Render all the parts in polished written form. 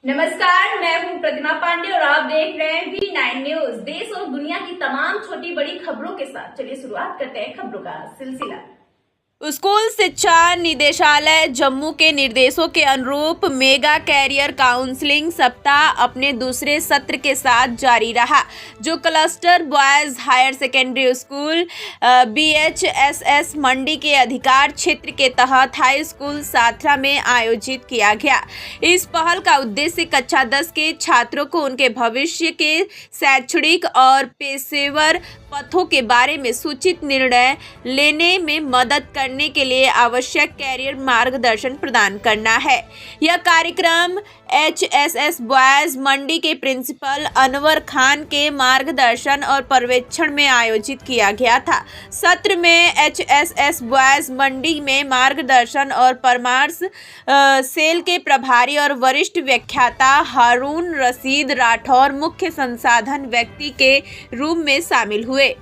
नमस्कार, मैं हूं प्रतिमा पांडे और आप देख रहे हैं V9 न्यूज। देश और दुनिया की तमाम छोटी बड़ी खबरों के साथ चलिए शुरुआत करते हैं खबरों का सिलसिला। स्कूल शिक्षा निदेशालय जम्मू के निर्देशों के अनुरूप मेगा कैरियर काउंसलिंग सप्ताह अपने दूसरे सत्र के साथ जारी रहा, जो cluster boys higher secondary school BHSS Mandi के अधिकार क्षेत्र के तहत हाई स्कूल साथरा में आयोजित किया गया। इस पहल का उद्देश्य कक्षा 10 के छात्रों को उनके भविष्य के शैक्षणिक और पेशेवर पथों के बारे में सूचित निर्णय लेने में मदद करने के लिए आवश्यक कैरियर मार्गदर्शन प्रदान करना है। यह कार्यक्रम HSS बॉयज मंडी के प्रिंसिपल अनवर खान के मार्गदर्शन और पर्यवेक्षण में आयोजित किया गया था। सत्र में HSS बॉयज मंडी में मार्गदर्शन और परामर्श सेल के प्रभारी और वरिष्ठ व्याख्याता हारून रशीद राठौर मुख्य संसाधन व्यक्ति के रूप में शामिल हुए।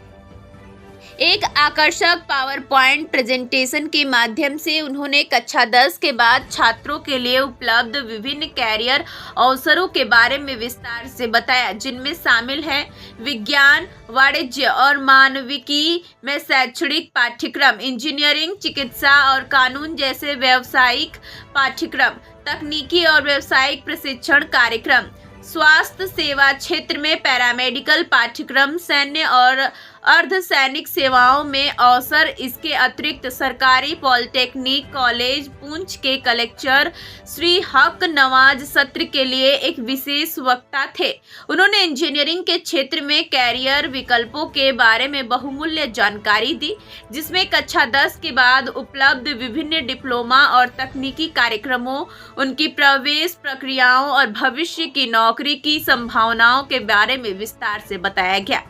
एक आकर्षक पावर पॉइंट प्रेजेंटेशन के माध्यम से उन्होंने कक्षा 10 के बाद छात्रों के लिए उपलब्ध विभिन्न कैरियर अवसरों के बारे में विस्तार से बताया, जिनमें शामिल हैं विज्ञान, वाणिज्य और मानविकी में शैक्षणिक पाठ्यक्रम, इंजीनियरिंग, चिकित्सा और कानून जैसे व्यावसायिक पाठ्यक्रम, तकनीकी और व्यावसायिक प्रशिक्षण कार्यक्रम, स्वास्थ्य सेवा क्षेत्र में पैरामेडिकल पाठ्यक्रम, सैन्य और अर्धसैनिक सेवाओं में अवसर। इसके अतिरिक्त सरकारी पॉलिटेक्निक कॉलेज पुंछ के कलेक्टर श्री हक नवाज सत्र के लिए एक विशेष वक्ता थे। उन्होंने इंजीनियरिंग के क्षेत्र में कैरियर विकल्पों के बारे में बहुमूल्य जानकारी दी, जिसमें कक्षा 10 के बाद उपलब्ध विभिन्न डिप्लोमा और तकनीकी कार्यक्रमों, उनकी प्रवेश प्रक्रियाओं और भविष्य की नौकरी की संभावनाओं के बारे में विस्तार से बताया गया।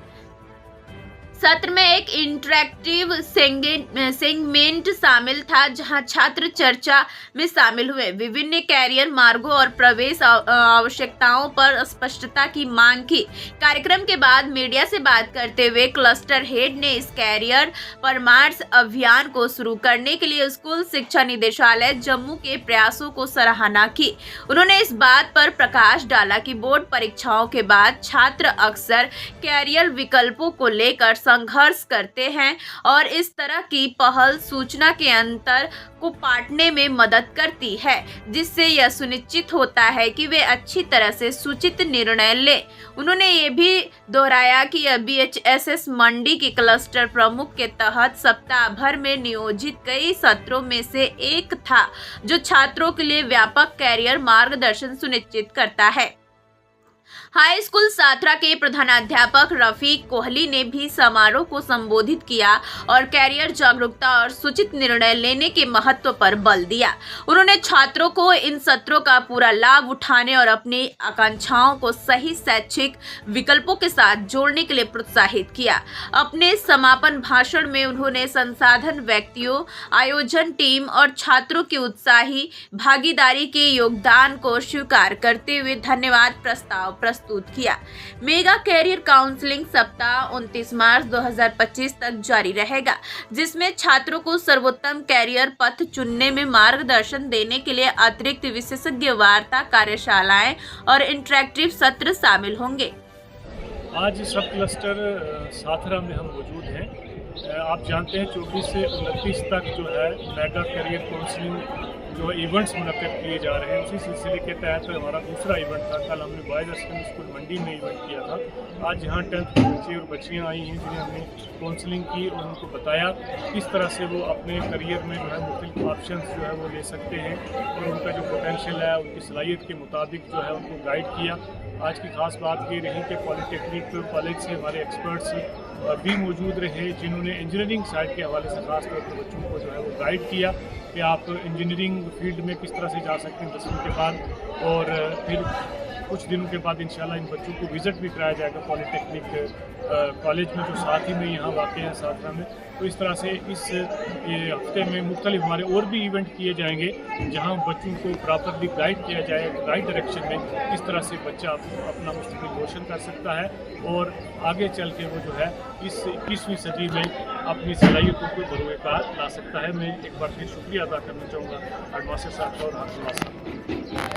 सत्र में एक इंटरैक्टिव सेगमेंट शामिल था, जहां छात्र चर्चा में शामिल हुए, विभिन्न कैरियर मार्गों और प्रवेश आवश्यकताओं पर स्पष्टता की मांग की। कार्यक्रम के बाद मीडिया से बात करते हुए क्लस्टर हेड ने इस कैरियर परामर्श अभियान को शुरू करने के लिए स्कूल शिक्षा निदेशालय जम्मू के प्रयासों को सराहना की। उन्होंने इस बात पर प्रकाश डाला कि बोर्ड परीक्षाओं के बाद छात्र अक्सर कैरियर विकल्पों को लेकर संघर्ष करते हैं और इस तरह की पहल सूचना के अंतर को पाटने में मदद करती है, जिससे यह सुनिश्चित होता है कि वे अच्छी तरह से सूचित निर्णय लें। उन्होंने ये भी दोहराया कि यह BHSS मंडी के क्लस्टर प्रमुख के तहत सप्ताह भर में नियोजित कई सत्रों में से एक था, जो छात्रों के लिए व्यापक कैरियर मार्गदर्शन सुनिश्चित करता है। हाई स्कूल साथरा के प्रधानाध्यापक रफीक कोहली ने भी समारोह को संबोधित किया और कैरियर जागरूकता और सूचित निर्णय लेने के महत्व पर बल दिया। उन्होंने छात्रों को इन सत्रों का पूरा लाभ उठाने और अपनी आकांक्षाओं को सही शैक्षिक विकल्पों के साथ जोड़ने के लिए प्रोत्साहित किया। अपने समापन भाषण में उन्होंने संसाधन व्यक्तियों, आयोजन टीम और छात्रों की उत्साही भागीदारी के योगदान को स्वीकार करते हुए धन्यवाद प्रस्ताव प्रस्तुत किया। मेगा कैरियर काउंसलिंग सप्ताह 29 मार्च 2025 तक जारी रहेगा, जिसमें छात्रों को सर्वोत्तम कैरियर पथ चुनने में मार्गदर्शन देने के लिए अतिरिक्त विशेषज्ञ वार्ता कार्यशालाएं और इंटरैक्टिव सत्र शामिल होंगे। आज सब क्लस्टर साथरा में हम मौजूद हैं। आप जानते हैं 24 से 29 तक जो है मेगा कैरियर काउंसलिंग जो इवेंट्स मुनक्किद किए जा रहे हैं, उसी सिलसिले के तहत हमारा दूसरा इवेंट था। कल हमने बॉयज़ सेकेंडरी स्कूल मंडी में इवेंट किया था। आज यहाँ 10th के बच्चे और बच्चियाँ आई हैं, जिन्हें हमने काउंसलिंग की और उनको बताया किस तरह से वो अपने करियर में जो है मुख्तलिफ ऑप्शंस जो है वो ले सकते हैं और उनका जो पोटेंशियल है उनकी सलाहियत के मुताबिक जो है उनको गाइड किया। आज की खास बात ये रही कि पॉलिटेक्निक कॉलेज से हमारे एक्सपर्ट्स भी मौजूद रहे, जिन्होंने इंजीनियरिंग साइड के हवाले से खास तौर पर बच्चों को जो है वो गाइड किया कि आप इंजीनियरिंग फील्ड में किस तरह से जा सकते हैं 10वीं के बाद। और फिर कुछ दिनों के बाद इंशाल्लाह इन बच्चों को विज़िट भी कराया जाएगा पॉलिटेक्निक कॉलेज में, जो साथ ही में यहाँ वाक़ है साथरा में। तो इस तरह से इस हफ्ते में मुख्तलिफ हमारे और भी इवेंट किए जाएंगे, जहाँ बच्चों को प्रॉपरली गाइड किया जाएगा राइट डायरेक्शन में, किस तरह से बच्चा अपना मुस्तक़बिल रोशन कर सकता है और आगे चल के वो जो है इस 21वीं सदी में अपनी सलाहियतों को बरूए-कार ला सकता है। मैं एक बार फिर शुक्रिया अदा करना चाहूँगा हेडमास्टर साहब और हाफिज़ साहब।